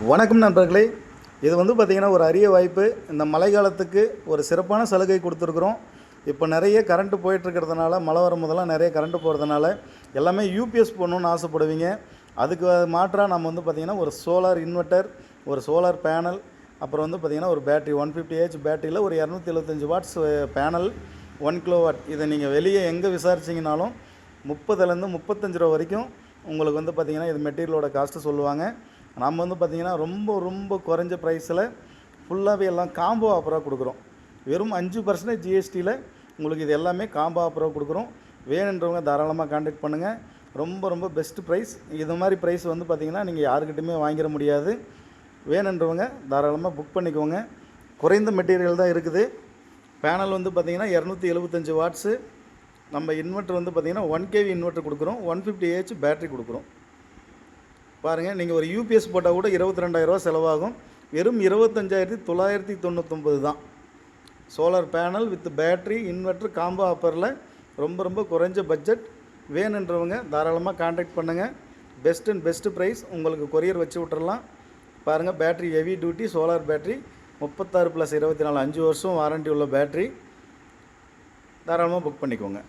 வணக்கம் நண்பர்களே. இது வந்து பார்த்திங்கன்னா ஒரு அரிய வாய்ப்பு. இந்த மழை காலத்துக்கு ஒரு சிறப்பான சலுகை கொடுத்துருக்குறோம். இப்போ நிறைய கரண்ட்டு போயிட்டுருக்கிறதுனால, மழை வரும்போதெல்லாம் நிறைய கரண்ட்டு போகிறதுனால எல்லாமே யூபிஎஸ் போடணுன்னு ஆசைப்படுவீங்க. அதுக்கு மாற்றாக நம்ம வந்து பார்த்திங்கன்னா ஒரு சோலார் இன்வெர்ட்டர், ஒரு சோலார் பேனல், அப்புறம் வந்து பார்த்திங்கன்னா ஒரு பேட்டரி 150 பேட்டரியில் ஒரு 275 வாட்ஸ் பேனல் 1 கிலோவாட். இதை நீங்கள் வெளியே எங்கே விசாரிச்சிங்கனாலும் 30லேருந்து 35 ரூபா வரைக்கும் உங்களுக்கு வந்து பார்த்திங்கன்னா இது மெட்டீரியலோட காஸ்ட்டு சொல்லுவாங்க. நம்ம வந்து பார்த்திங்கன்னா ரொம்ப குறைஞ்ச ப்ரைஸில் ஃபுல்லாகவே எல்லாம் காம்போ ஆஃபராக கொடுக்குறோம். வெறும் 5% ஜிஎஸ்டியில் உங்களுக்கு இது எல்லாமே காம்போ ஆஃபராக கொடுக்குறோம். வேணுன்றவங்க தாராளமாக கான்டாக்ட் பண்ணுங்கள். ரொம்ப பெஸ்ட்டு ப்ரைஸ். இது மாதிரி ப்ரைஸ் வந்து பார்த்திங்கன்னா நீங்கள் யாருக்கிட்டையுமே வாங்கிட முடியாது. வேணுன்றவங்க தாராளமாக புக் பண்ணிக்கோங்க. குறைந்த மெட்டீரியல் தான் இருக்குது. பேனல் வந்து பார்த்திங்கன்னா 275 வாட்ஸு. நம்ம இன்வெர்ட்டர் வந்து பார்த்திங்கன்னா 1 kV இன்வெர்ட்டர் கொடுக்குறோம். 150 பேட்டரி கொடுக்குறோம். பாருங்கள், நீங்கள் ஒரு யூபிஎஸ் போட்டால் கூட 22,000 செலவாகும். வெறும் 25,999 தான். Solar panel with battery inverter combo ஆஃபரில் ரொம்ப குறைஞ்ச பட்ஜெட். வேணுன்றவங்க தாராளமாக கான்டாக்ட் பண்ணுங்கள். Best price. உங்களுக்கு கொரியர் வச்சு விட்டுறலாம். பாருங்கள், battery heavy duty solar battery 36+24 5 வருஷம் வாரண்ட்டி உள்ள பேட்ரி. தாராளமாக புக் பண்ணிக்கோங்க.